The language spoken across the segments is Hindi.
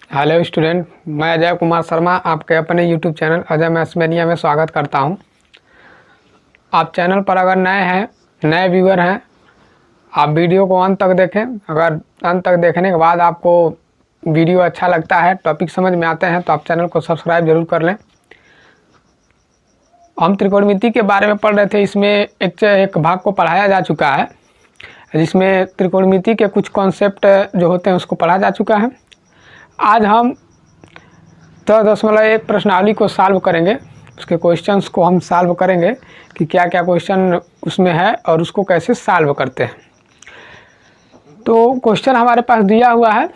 हेलो स्टूडेंट, मैं अजय कुमार शर्मा आपके अपने YouTube channel Ajay maths mania में स्वागत करता हूं। आप चैनल पर अगर नए व्यूअर हैं, आप वीडियो को अंत तक देखें। अगर अंत तक देखने के बाद आपको वीडियो अच्छा लगता है, टॉपिक समझ में आते हैं, तो आप चैनल को सब्सक्राइब जरूर कर लें। हम त्रिकोणमिति के बारे में पढ़ रहे थे। इसमें एक भाग को पढ़ाया जा चुका है, जिसमें त्रिकोणमिति के कुछ कॉन्सेप्ट जो होते हैं उसको पढ़ा जा चुका है। आज हम 10.1 प्रश्नावली को सॉल्व करेंगे। उसके क्वेश्चंस को हम सॉल्व करेंगे कि क्या क्या क्वेश्चन उसमें है और उसको कैसे सॉल्व करते हैं। तो क्वेश्चन हमारे पास दिया हुआ है।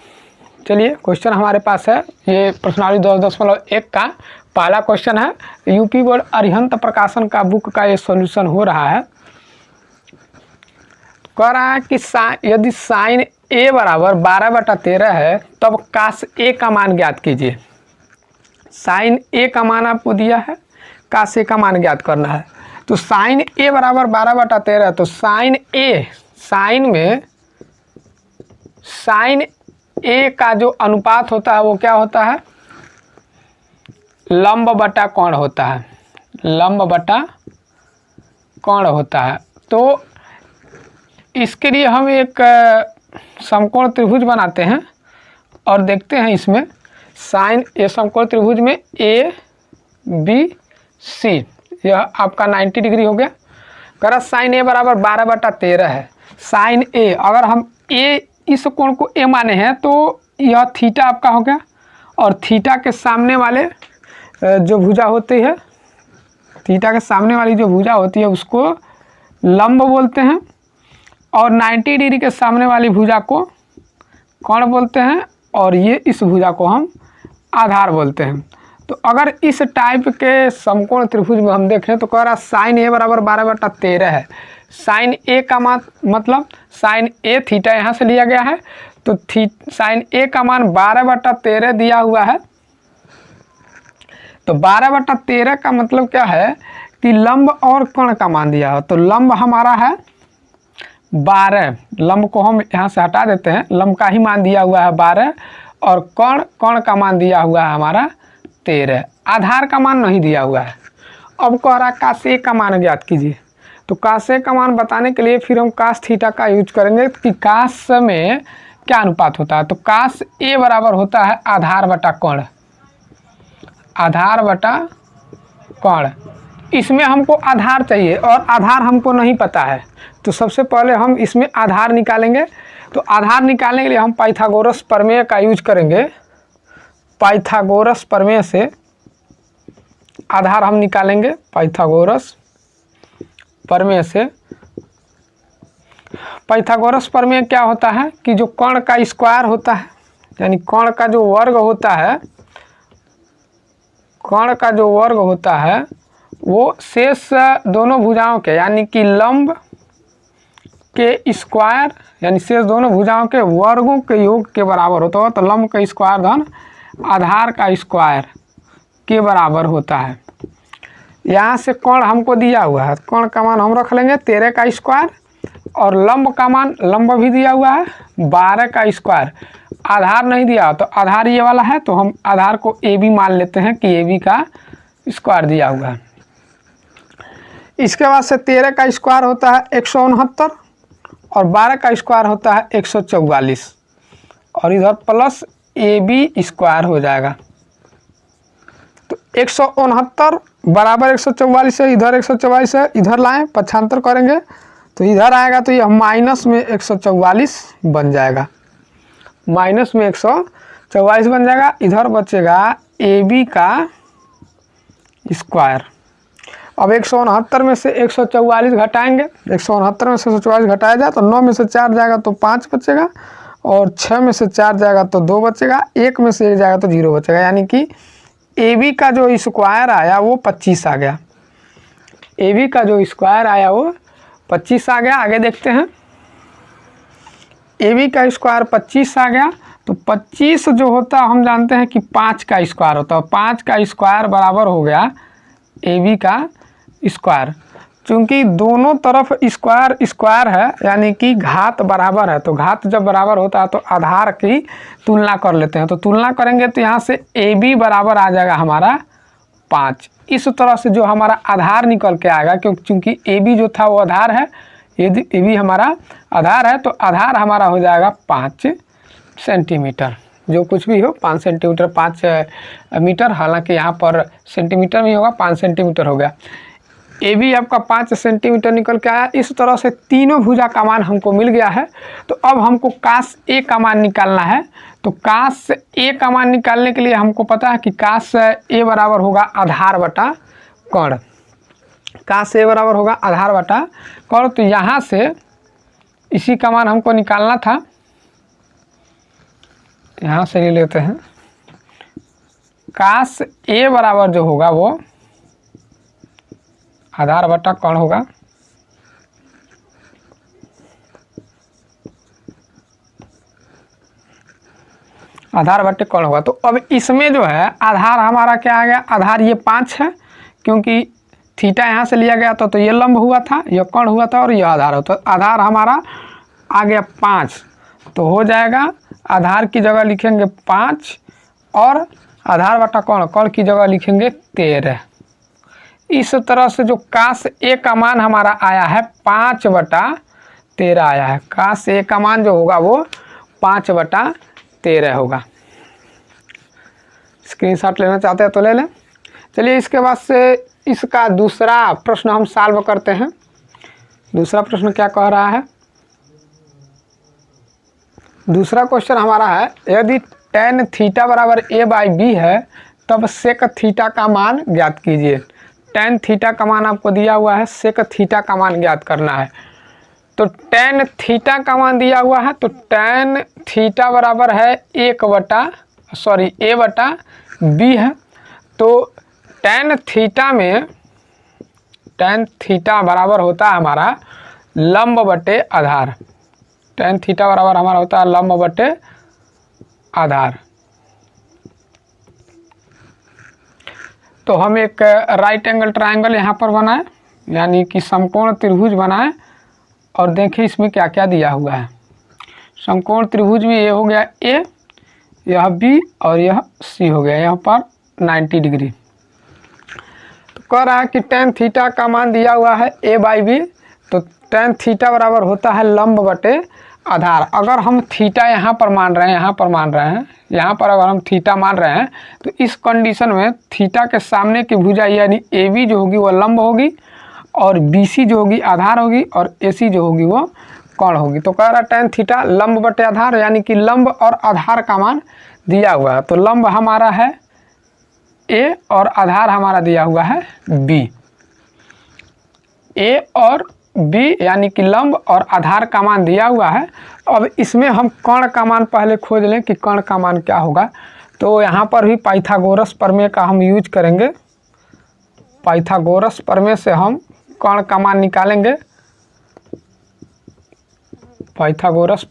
चलिए, क्वेश्चन हमारे पास है, ये प्रश्नावली 10.1 का पहला क्वेश्चन है। यूपी बोर्ड अरिहंत प्रकाशन का बुक का ये सॉल्यूशन हो रहा है। कह रहा है कि यदि साइन ए बराबर 12/13 है तब कास ए का मान ज्ञात कीजिए। साइन ए का मान आपको दिया है, कास ए का मान ज्ञात करना है। तो साइन ए बराबर 12/13, तो साइन ए का जो अनुपात होता है वो क्या होता है? लंब बटा कोण होता है। लंब बटा कोण होता है। तो इसके लिए हम एक समकोण त्रिभुज बनाते हैं और देखते हैं इसमें साइन ए समकोण त्रिभुज में ए बी सी, यह आपका 90 डिग्री हो गया। करा साइन ए बराबर 12/13 है। साइन ए, अगर हम ए इस कोण को ए माने हैं तो यह थीटा आपका हो गया, और थीटा के सामने वाले जो भुजा होती है, थीटा के सामने वाली जो भुजा होती है उसको लंब बोलते हैं, और 90 डिग्री के सामने वाली भुजा को कोण बोलते हैं, और ये इस भुजा को हम आधार बोलते हैं। तो अगर इस टाइप के समकोण त्रिभुज में हम देखें तो कह रहा साइन ए बराबर 12/13 है। साइन ए का मान मतलब साइन ए थीटा यहाँ से लिया गया है, तो साइन ए का मान 12/13 दिया हुआ है। तो 12/13 का मतलब क्या है कि लंब और कोण का मान दिया हो। तो लंब हमारा है 12, लंब को हम यहाँ से हटा देते हैं, लंब का ही मान दिया हुआ है 12, और कोण का मान दिया हुआ है हमारा 13। आधार का मान नहीं दिया हुआ है। अब कह रहा कास ए का मान ज्ञात कीजिए। तो कास ए का मान बताने के लिए फिर हम कास थीटा का यूज करेंगे कि कास में क्या अनुपात होता है। तो कास ए बराबर होता है आधार बटा कोण। आधार बटा कोण, इसमें हमको आधार चाहिए और आधार हमको नहीं पता है। तो सबसे पहले हम इसमें आधार निकालेंगे। तो आधार निकालने के लिए हम पाइथागोरस प्रमेय का यूज करेंगे। पाइथागोरस प्रमेय से आधार हम निकालेंगे। पाइथागोरस प्रमेय से, पाइथागोरस प्रमेय क्या होता है कि जो कोण का स्क्वायर होता है, यानी कोण का जो वर्ग होता है, कोण का जो वर्ग होता है वो शेष दोनों भुजाओं के, यानी कि लंब के स्क्वायर, यानी शेष दोनों भुजाओं के वर्गों के योग के बराबर होता है। तो लंब का स्क्वायर धन आधार का स्क्वायर के बराबर होता है। यहाँ से कोण हमको दिया हुआ है, कोण का मान हम रख लेंगे 13 का स्क्वायर, और लंब का मान, लंब भी दिया हुआ है 12 का स्क्वायर। आधार नहीं दिया तो आधार ये वाला है, तो हम आधार को ए बी मान लेते हैं कि ए बी का स्क्वायर दिया हुआ है। इसके बाद से 13 का स्क्वायर होता है 169, और 12 का स्क्वायर होता है 144, और इधर प्लस ए बी स्क्वायर हो जाएगा। तो 169 बराबर 144 है, इधर 144 है, इधर लाएं पक्षांतर करेंगे तो इधर आएगा, तो यह माइनस में 144 बन जाएगा। माइनस में 144 बन जाएगा। इधर बचेगा ए बी का स्क्वायर। अब 169 में से 144 घटाएंगे, 169 में से 144 घटाया जाए तो 9 में से 4 जाएगा तो 5 बचेगा, और 6 में से 4 जाएगा तो 2 बचेगा, 1 में से 1 जाएगा तो 0 बचेगा, यानी कि ए बी का जो स्क्वायर आया वो 25 आ गया। ए बी का जो स्क्वायर आया वो 25 आ गया। आगे देखते हैं, ए बी का स्क्वायर 25 आ गया। तो 25 जो होता है हम जानते हैं कि 5 का स्क्वायर होता है। 5 का स्क्वायर बराबर हो गया ए बी का स्क्वायर। चूंकि दोनों तरफ स्क्वायर स्क्वायर है यानी कि घात बराबर है, तो घात जब बराबर होता है तो आधार की तुलना कर लेते हैं। तो तुलना करेंगे तो यहाँ से ए बी बराबर आ जाएगा हमारा 5। इस तरह से जो हमारा आधार निकल के आएगा, क्योंकि चूंकि ए बी जो था वो आधार है, यदि ए बी हमारा आधार है तो आधार हमारा हो जाएगा 5 सेंटीमीटर। जो कुछ भी हो 5 सेंटीमीटर 5 मीटर, हालांकि यहाँ पर सेंटीमीटर में होगा, 5 सेंटीमीटर हो गया। ए बी आपका 5 सेंटीमीटर निकल के आया। इस तरह से तीनों भुजा का मान हमको मिल गया है। तो अब हमको कास ए का मान निकालना है। तो कास ए का मान निकालने के लिए हमको पता है कि कास ए बराबर होगा आधार बटा कर्ण। कास ए बराबर होगा आधार बटा कर्ण। तो यहाँ से इसी का मान हमको निकालना था, यहाँ से ले लेते हैं। कास ए बराबर जो होगा वो आधार बटा कर्ण होगा। आधार बटे कर्ण होगा। तो अब इसमें जो है आधार हमारा क्या आ गया, आधार ये 5 है, क्योंकि थीटा यहाँ से लिया गया था तो ये लंब हुआ था, यह कर्ण हुआ था और यह आधार होता। तो आधार हमारा आ गया 5। तो हो जाएगा आधार की जगह लिखेंगे 5 और आधार बटा कर्ण, कर्ण की जगह लिखेंगे 13। इस तरह से जो कास ए का मान हमारा आया है 5/13 आया है। कास ए का मान जो होगा वो 5/13 होगा। स्क्रीनशॉट लेना चाहते हैं तो ले लें। चलिए इसके बाद से इसका दूसरा प्रश्न हम सॉल्व करते हैं। दूसरा प्रश्न क्या कह रहा है, दूसरा क्वेश्चन हमारा है, यदि tan थीटा बराबर a/b है तब सेक थीटा का मान ज्ञात कीजिए। tan थीटा का मान आपको दिया हुआ है, सेक थीटा का मान ज्ञात करना है। तो tan थीटा का मान दिया हुआ है, तो tan थीटा बराबर है a/b है। तो tan थीटा बराबर होता है हमारा लंब बटे आधार। tan थीटा बराबर हमारा होता है लंब बटे आधार। तो हम एक राइट एंगल ट्रायंगल यहाँ पर बनाएं, यानी कि समकोण त्रिभुज बनाएं और देखें इसमें क्या क्या दिया हुआ है। समकोण त्रिभुज में ये हो गया ए, यह बी और यह सी हो गया, यहाँ पर 90 डिग्री। तो कह रहा है कि tan थीटा का मान दिया हुआ है a/b। तो tan थीटा बराबर होता है लंब बटे आधार। अगर हम थीटा यहाँ पर मान रहे हैं, यहाँ पर अगर हम थीटा मान रहे हैं तो इस कंडीशन में थीटा के सामने की भुजा यानी ए बी जो होगी वो लंब होगी और बी सी जो होगी आधार होगी और ए सी जो होगी वो कर्ण होगी। तो कह रहा है tan थीटा लंब बटे आधार, यानी कि लंब और आधार का मान दिया हुआ है। तो लंब हमारा है ए और आधार हमारा दिया हुआ है बी। ए और बी यानी कि लंब और आधार का मान दिया हुआ है। अब इसमें हम कर्ण का मान पहले खोज लें कि कर्ण का मान क्या होगा। तो यहाँ पर भी पाइथागोरस प्रमेय का हम यूज करेंगे। पाइथागोरस प्रमेय से हम कर्ण का मान निकालेंगे। पाइथागोरस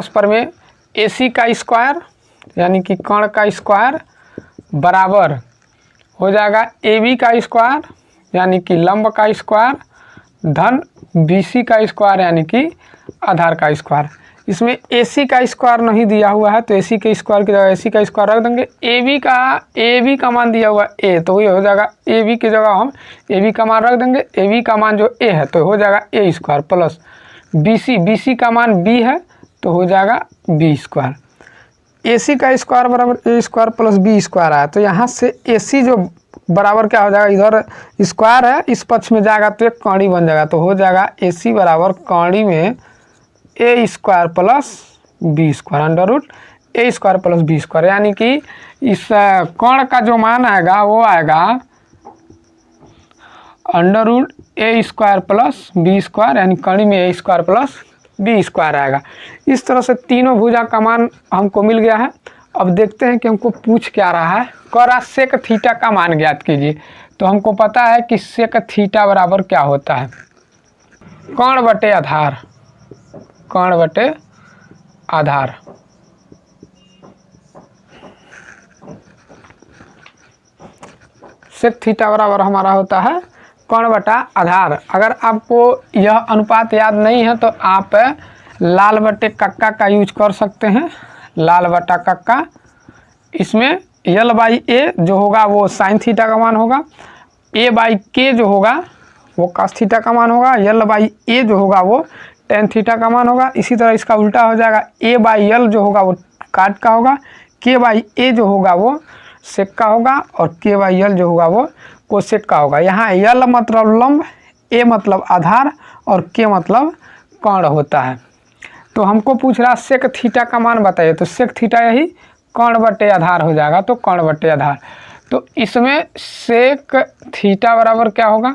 प्रमेय AC का स्क्वायर यानी कि कर्ण का स्क्वायर बराबर हो जाएगा AB का स्क्वायर यानी कि लंब का स्क्वायर धन BC का स्क्वायर यानी कि आधार का स्क्वायर। इसमें AC का स्क्वायर नहीं दिया हुआ है तो AC के स्क्वायर की जगह AC का स्क्वायर रख देंगे। AB का मान दिया हुआ है A, तो ये हो जाएगा AB की जगह हम AB का मान रख देंगे। AB का मान जो A है तो हो जाएगा A स्क्वायर प्लस BC का मान B है तो हो जाएगा B स्क्वायर। AC का स्क्वायर बराबर A square plus B square आया, तो यहाँ से AC जो बराबर क्या हो जाएगा, इधर स्क्वायर है इस पक्ष में जाएगा तो एक कौड़ी बन जाएगा। तो हो जाएगा AC बराबर कौड़ी में A square plus B square under root A square plus B square, यानी कि इस कर्ण का जो मान आएगा वो आएगा under root A square plus B square, यानी कौड़ी में A square plus B square आएगा। इस तरह से तीनों भुजा का मान हमको मिल गया है। अब देखते हैं कि हमको पूछ क्या रहा है। कह रहा सेक थीटा का मान ज्ञात कीजिए। तो हमको पता है कि सेक थीटा बराबर क्या होता है, कर्ण बटे आधार। कर्ण बटे आधार। सेक थीटा बराबर हमारा होता है कर्ण बटा आधार। अगर आपको यह अनुपात याद नहीं है तो आप लाल बटे कक्का का यूज कर सकते हैं, लाल बटा कक्का। इसमें यल बाई ए जो होगा वो साइन थीटा का मान होगा, ए बाई के जो होगा वो कॉस थीटा का मान होगा, यल बाई ए जो होगा वो टेन थीटा का मान होगा। इसी तरह इसका उल्टा हो जाएगा, ए बाई यल जो होगा वो काट का होगा, के बाई ए जो होगा वो सेक का होगा और के बाई यल जो होगा वो कोसेक का होगा। यहाँ यल मतलब लंब, ए मतलब आधार और के मतलब कर्ण होता है। तो हमको पूछ रहा सेक थीटा का मान बताइए, तो सेक थीटा यही कर्ण बटे आधार हो जाएगा, तो कर्ण बटे आधार। तो इसमें सेक थीटा बराबर क्या होगा,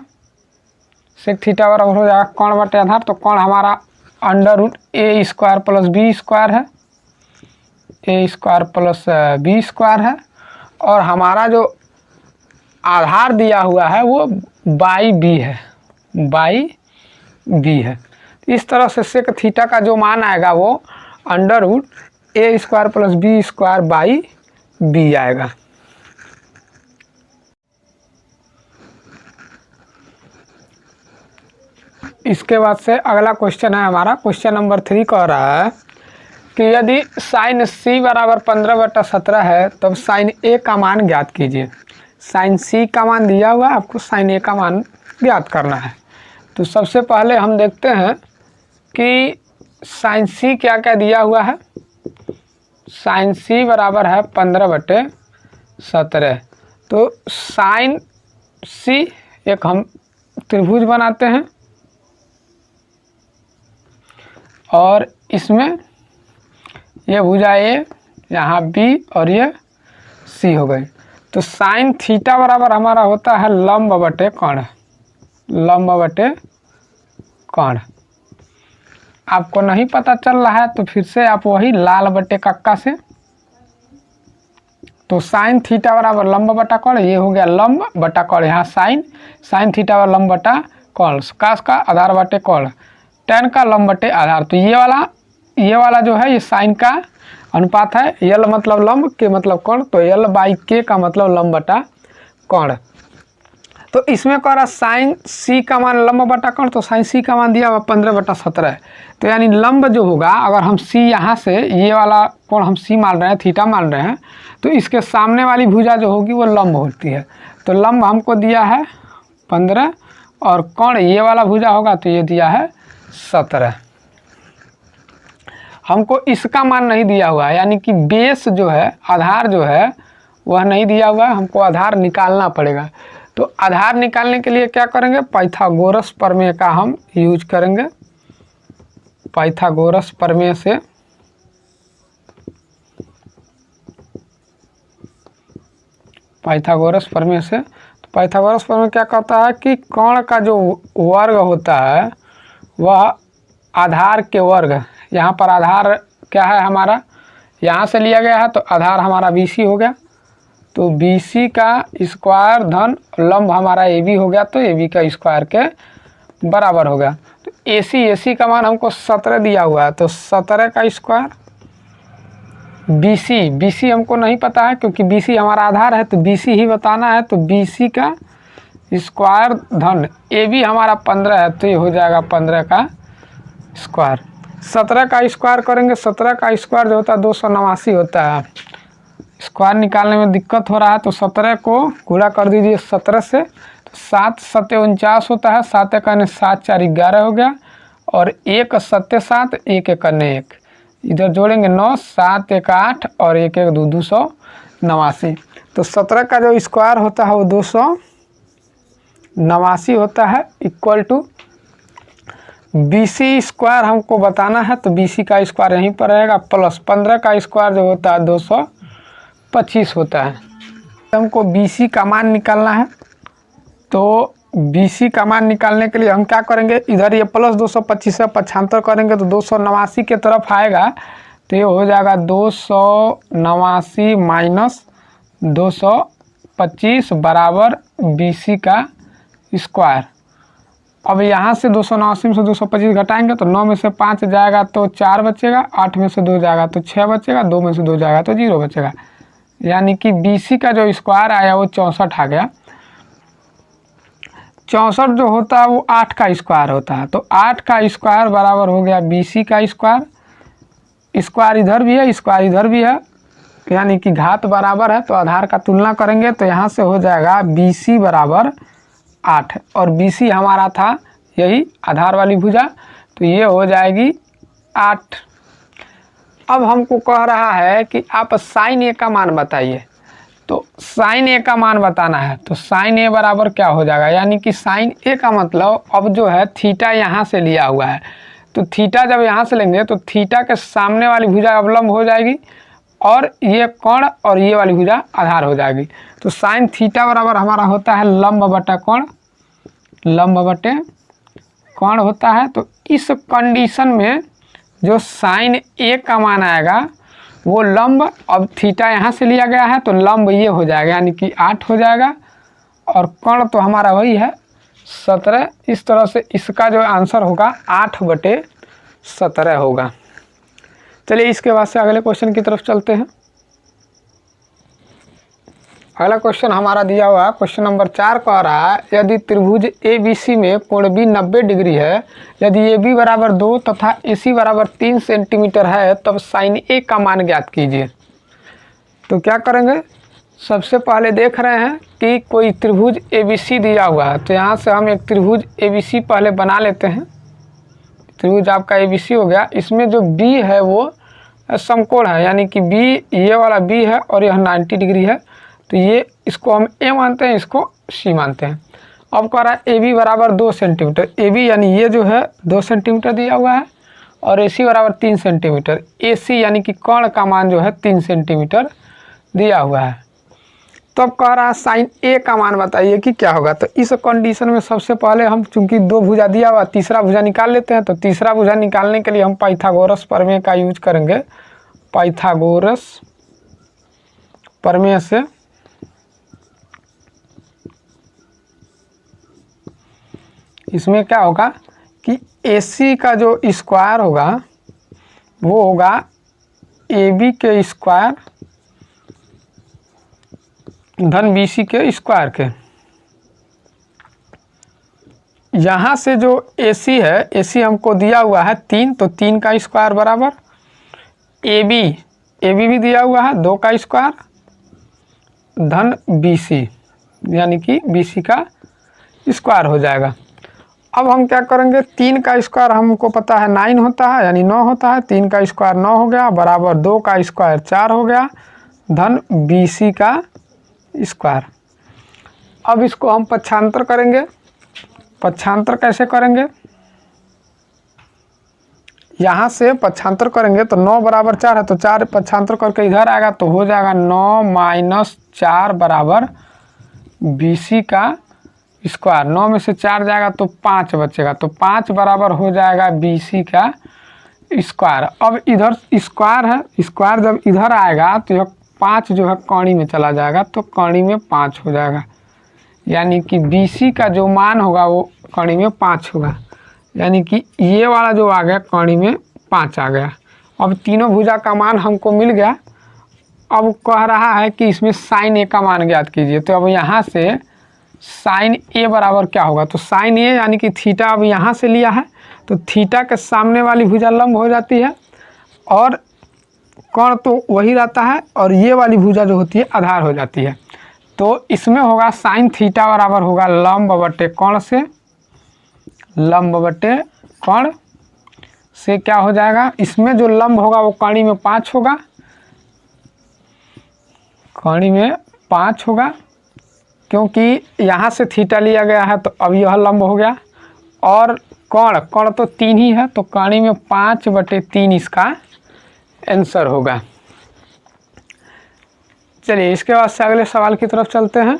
सेक थीटा बराबर हो जाएगा कर्ण बटे आधार। तो कर्ण हमारा under root A square plus B square है, ए स्क्वायर प्लस बी स्क्वायर है, और हमारा जो आधार दिया हुआ है वो बाई बी है, बाई बी है। इस तरह से सेक थीटा का जो मान आएगा वो under root A square plus B square by B आएगा। इसके बाद से अगला क्वेश्चन है हमारा, क्वेश्चन नंबर 3 कह रहा है कि यदि साइन सी बराबर 15/17 है तब साइन ए का मान ज्ञात कीजिए। साइन सी का मान दिया हुआ है, आपको साइन ए का मान ज्ञात करना है। तो सबसे पहले हम देखते हैं कि साइन सी क्या क्या दिया हुआ है। साइन सी बराबर है 15/17। तो साइन सी एक हम त्रिभुज बनाते हैं और इसमें ये भुजा ए, यहाँ बी और ये सी हो गई। तो साइन थीटा बराबर हमारा होता है लंब बटे कर्ण, लंब बटे कर्ण। आपको नहीं पता चल रहा है तो फिर से आप वही लाल बटे कक्का से, तो साइन थीटा बराबर लंब बटा कर्ण, ये हो गया लंब बटा कर्ण। यहाँ साइन, साइन थीटा बराबर लंब बटा कर्ण, कास का आधार बटे कर्ण, टेन का लंब बटे आधार। तो ये वाला जो है ये साइन का अनुपात है, यल मतलब लंब, के मतलब कर्ण, तो यल बाई के का मतलब लंब बटा कर्ण। तो इसमें कह रहा साइन सी का मान लंब बटा कर्ण, तो साइन सी का मान दिया हुआ 15/17। तो यानी लंब जो होगा, अगर हम सी यहाँ से ये वाला कोण हम सी मान रहे हैं, थीटा मान रहे हैं, तो इसके सामने वाली भुजा जो होगी वो लंब होती है। तो लंब हमको दिया है 15 और कोण ये वाला भुजा होगा तो ये दिया है 17। हमको इसका मान नहीं दिया हुआ है, यानी कि बेस जो है, आधार जो है वह नहीं दिया हुआ है, हमको आधार निकालना पड़ेगा। तो आधार निकालने के लिए क्या करेंगे, पाइथागोरस प्रमेय का हम यूज करेंगे। पाइथागोरस प्रमेय से पाइथागोरस प्रमेय से तो पाइथागोरस प्रमेय क्या कहता है कि कोण का जो वर्ग होता है वह आधार के वर्ग, यहाँ पर आधार क्या है हमारा, यहाँ से लिया गया है तो आधार हमारा BC हो गया, तो BC का स्क्वायर धन लंब हमारा AB हो गया, तो AB का स्क्वायर के बराबर हो गया। तो AC का मान हमको 17 दिया हुआ है, तो 17 का स्क्वायर, BC हमको नहीं पता है क्योंकि BC हमारा आधार है, तो BC ही बताना है। तो BC का स्क्वायर धन AB हमारा 15 है, तो ये हो जाएगा 15 का स्क्वायर। 17 का स्क्वायर करेंगे, 17 का स्क्वायर जो होता है 289 होता है। स्क्वायर निकालने में दिक्कत हो रहा है तो 17 को गुणा कर दीजिए 17 से, तो 7 7 49 होता है, 7 1 7 4 11 हो गया, और 1 7 7 1 1 1, इधर जोड़ेंगे 9, 7 1 8 और 1 1 2 289। तो 17 का जो स्क्वायर होता है वो 289 होता है, इक्वल टू BC स्क्वायर हमको बताना है, तो BC का स्क्वायर यहीं पर रहेगा, प्लस 15 का स्क्वायर जो होता है 225 होता है। हमको BC का मान निकालना है, तो BC का मान निकालने के लिए हम क्या करेंगे, इधर ये प्लस 225 से 75 करेंगे तो 289 के तरफ आएगा, तो ये हो जाएगा 289 माइनस 225 बराबर BC का स्क्वायर। अब यहाँ से 289 में से 225 घटाएंगे तो 9 में से 5 जाएगा तो 4 बचेगा, 8 में से 2 जाएगा तो 6 बचेगा, 2 में से 2 जाएगा तो 0 बचेगा, यानी कि BC का जो स्क्वायर आया वो 64 आ गया। 64 जो होता है वो 8 का स्क्वायर होता है, तो 8 का स्क्वायर बराबर हो गया BC का स्क्वायर। स्क्वायर इधर भी है, स्क्वायर इधर भी है, यानी कि घात बराबर है, तो आधार का तुलना करेंगे तो यहाँ से हो जाएगा BC बराबर 8, और BC हमारा था यही आधार वाली भुजा, तो ये हो जाएगी 8। अब हमको कह रहा है कि आप साइन ए का मान बताइए, तो साइन ए का मान बताना है, तो साइन ए बराबर क्या हो जाएगा, यानी कि साइन ए का मतलब अब जो है थीटा यहाँ से लिया हुआ है, तो थीटा जब यहाँ से लेंगे तो थीटा के सामने वाली भुजा अवलंब हो जाएगी और ये कोण और ये वाली भुजा आधार हो जाएगी। तो साइन थीटा बराबर हमारा होता है लंब बटा कोण, लंब बटे कोण होता है। तो इस कंडीशन में जो साइन ए का मान आएगा वो लंब, अब थीटा यहाँ से लिया गया है तो लंब ये हो जाएगा, यानी कि 8 हो जाएगा, और कोण तो हमारा वही है 17। इस तरह से इसका जो आंसर होगा 8/17 होगा। चलिए इसके बाद से अगले क्वेश्चन की तरफ चलते हैं। अगला क्वेश्चन हमारा दिया हुआ क्वेश्चन नंबर 4 कह रहा है यदि त्रिभुज ABC में कोण B 90 डिग्री है, यदि AB बराबर 2 तथा AC बराबर 3 सेंटीमीटर है, तब साइन A का मान ज्ञात कीजिए। तो क्या करेंगे, सबसे पहले देख रहे हैं कि कोई त्रिभुज ABC दिया हुआ है, तो यहाँ से हम एक त्रिभुज ABC पहले बना लेते हैं। त्रिभुज आपका ABC हो गया, इसमें जो B है वो समकोण है, यानी कि B ये वाला B है और यह 90 डिग्री है, तो ये इसको हम A मानते हैं, इसको C मानते हैं। अब कह रहा है AB बराबर 2 सेंटीमीटर, AB यानी ये जो है 2 सेंटीमीटर दिया हुआ है, और AC बराबर 3 सेंटीमीटर, AC यानी कि कोण का मान जो है 3 सेंटीमीटर दिया हुआ है। तो अब कह रहा है साइन A का मान बताइए कि क्या होगा। तो इस कंडीशन में सबसे पहले हम चूंकि 2 भुजा दिया हुआ, तीसरा भुजा निकाल लेते हैं। तो तीसरा भुजा निकालने के लिए हम पाइथागोरस प्रमेय का यूज करेंगे। पाइथागोरस प्रमेय से इसमें क्या होगा कि AC का जो स्क्वायर होगा वो होगा AB के स्क्वायर धन BC के स्क्वायर के। यहाँ से जो AC है, AC हमको दिया हुआ है 3, तो 3 का स्क्वायर बराबर AB भी दिया हुआ है 2 का स्क्वायर धन BC, यानी कि BC का स्क्वायर हो जाएगा। अब हम क्या करेंगे, 3 का स्क्वायर हमको पता है 9 होता है, यानी 9 होता है, 3 का स्क्वायर 9 हो गया, बराबर 2 का स्क्वायर 4 हो गया धन BC का स्क्वायर। अब इसको हम पक्षांतर करेंगे। पक्षांतर कैसे करेंगे, यहाँ से पक्षांतर करेंगे तो 9 बराबर 4 है, तो 4 पक्षांतर करके इधर आएगा तो हो जाएगा 9 - 4 बराबर BC का स्क्वायर। 9 में से 4 जाएगा तो 5 बचेगा, तो 5 बराबर हो जाएगा BC का स्क्वायर। अब इधर स्क्वायर है, स्क्वायर जब इधर आएगा तो यह 5 जो है कौड़ी में चला जाएगा, तो कौड़ी में 5 हो जाएगा, यानी कि BC का जो मान होगा वो कौड़ी में 5 होगा, यानी कि ये वाला जो आ गया कौड़ी में 5 आ गया। अब तीनों भुजा का मान हमको मिल गया। अब कह रहा है कि इसमें साइन A का मान ज्ञात कीजिए। तो अब यहाँ से साइन A बराबर क्या होगा, तो साइन A यानी कि थीटा अब यहाँ से लिया है, तो थीटा के सामने वाली भुजा लंब हो जाती है और कोण तो वही रहता है, और ये वाली भुजा जो होती है आधार हो जाती है। तो इसमें होगा साइन थीटा बराबर होगा लंब बटे कोण से, लंब बटे कोण से क्या हो जाएगा, इसमें जो लंब होगा वो कौड़ी में 5 होगा, कौड़ी में 5 होगा, क्योंकि यहाँ से थीटा लिया गया है तो अब यह लंब हो गया, और कोण तो 3 ही है, तो कौड़ी में 5/3 इसका आंसर होगा। चलिए इसके बाद से अगले सवाल की तरफ चलते हैं।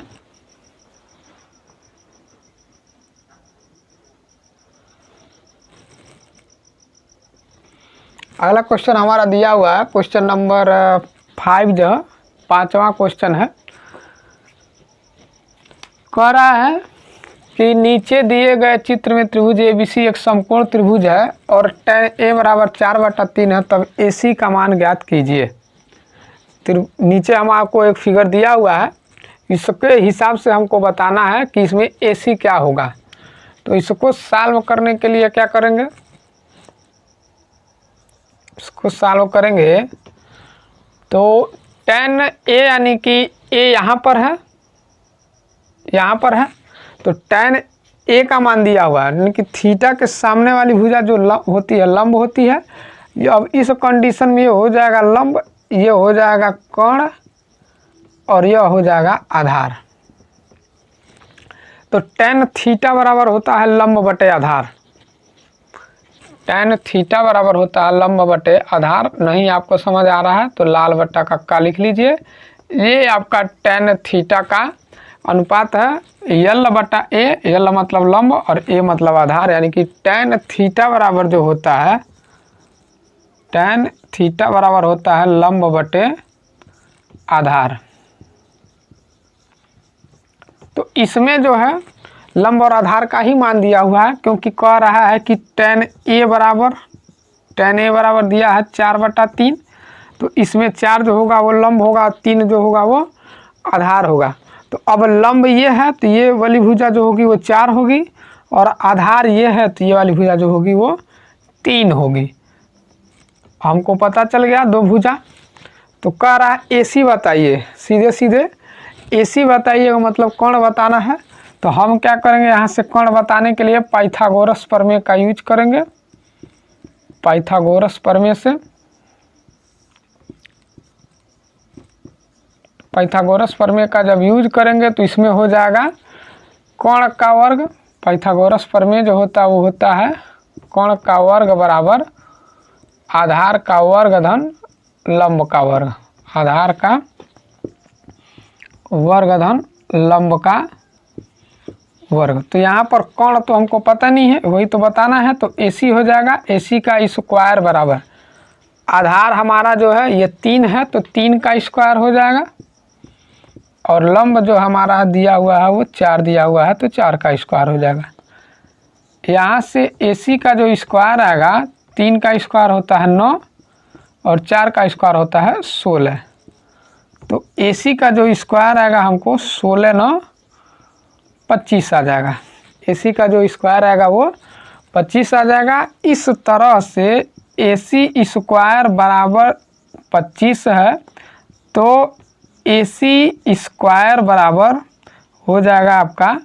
अगला क्वेश्चन हमारा दिया हुआ है क्वेश्चन नंबर 5, जो 5वां क्वेश्चन है। कह रहा है कि नीचे दिए गए चित्र में त्रिभुज ABC एक समकोण त्रिभुज है और tan A बराबर 4/3 है, तब AC का मान ज्ञात कीजिए। नीचे हम आपको एक फिगर दिया हुआ है, इसके हिसाब से हमको बताना है कि इसमें AC क्या होगा। तो इसको सॉल्व करने के लिए क्या करेंगे, इसको सॉल्व करेंगे तो tan A यानी कि A यहाँ पर है, यहाँ पर है, तो tan A का मान दिया हुआ है, यानी कि थीटा के सामने वाली भुजा जो होती है लंब होती है। ये अब इस कंडीशन में ये हो जाएगा लंब, ये हो जाएगा कोण और यह हो जाएगा आधार। तो tan थीटा बराबर होता है लंब बटे आधार, tan थीटा बराबर होता है लंब बटे आधार। नहीं आपको समझ आ रहा है तो लाल बट्टा कक्का लिख लीजिए। ये आपका tan थीटा का अनुपात है L बटा A, L मतलब लंब और A मतलब आधार, यानी कि tan थीटा बराबर जो होता है, tan थीटा बराबर होता है लंब बटे आधार। तो इसमें जो है लंब और आधार का ही मान दिया हुआ है, क्योंकि कह रहा है कि tan A बराबर दिया है 4/3। तो इसमें 4 जो होगा वो लंब होगा, 3 जो होगा वो आधार होगा। तो अब लंब ये है तो ये वाली भुजा जो होगी वो 4 होगी, और आधार ये है तो ये वाली भुजा जो होगी वो 3 होगी। हमको पता चल गया दो भुजा। तो कह रहा है AC बताइए, सीधे सीधे AC बताइए का मतलब कोण बताना है। तो हम क्या करेंगे, यहाँ से कोण बताने के लिए पाइथागोरस प्रमेय का यूज करेंगे। पाइथागोरस प्रमेय से, पाइथागोरस प्रमेय का जब यूज करेंगे तो इसमें हो जाएगा कोण का वर्ग। पाइथागोरस प्रमेय जो होता है वो होता है कोण का वर्ग बराबर आधार का वर्ग धन लंब का वर्ग, आधार का वर्ग धन लंब का वर्ग। तो यहाँ पर कोण तो हमको पता नहीं है, वही तो बताना है। तो AC हो जाएगा AC का स्क्वायर बराबर आधार हमारा जो है ये 3 है तो 3 का स्क्वायर हो जाएगा, और लंब जो हमारा दिया हुआ है वो 4 दिया हुआ है तो 4 का स्क्वायर हो जाएगा। यहाँ से AC का जो स्क्वायर आएगा, 3 का स्क्वायर होता है 9 और 4 का स्क्वायर होता है 16। तो AC का जो स्क्वायर आएगा हमको 16 9 25 आ जाएगा। AC का जो स्क्वायर आएगा वो 25 आ जाएगा। इस तरह से AC स्क्वायर बराबर 25 है, तो AC स्क्वायर बराबर हो जाएगा आपका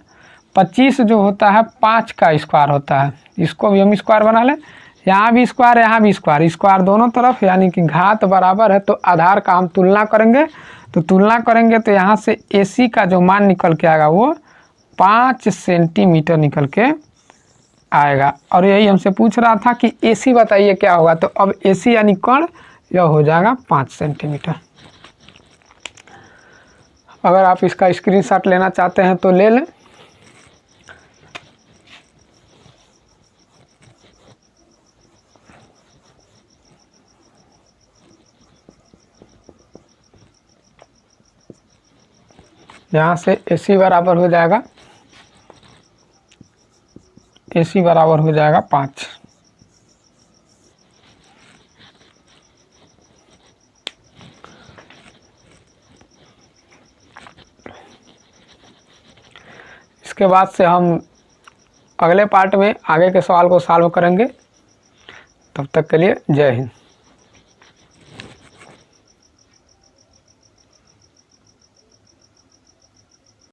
25 जो होता है 5 का स्क्वायर होता है। इसको भी हम स्क्वायर बना लें, यहाँ भी स्क्वायर यहाँ भी स्क्वायर, स्क्वायर दोनों तरफ, यानी कि घात बराबर है। तो आधार का हम तुलना करेंगे, तो तुलना करेंगे तो यहाँ से AC का जो मान निकल के आएगा वो 5 सेंटीमीटर निकल के आएगा। और यही हमसे पूछ रहा था कि AC बताइए क्या होगा। तो अब AC यानी कोण यह हो जाएगा 5 सेंटीमीटर। अगर आप इसका स्क्रीनशॉट लेना चाहते हैं तो ले लें। यहाँ से AC बराबर हो जाएगा, AC बराबर हो जाएगा 5। इसके बाद से हम अगले पार्ट में आगे के सवाल को सॉल्व करेंगे। तब तक के लिए जय हिंद।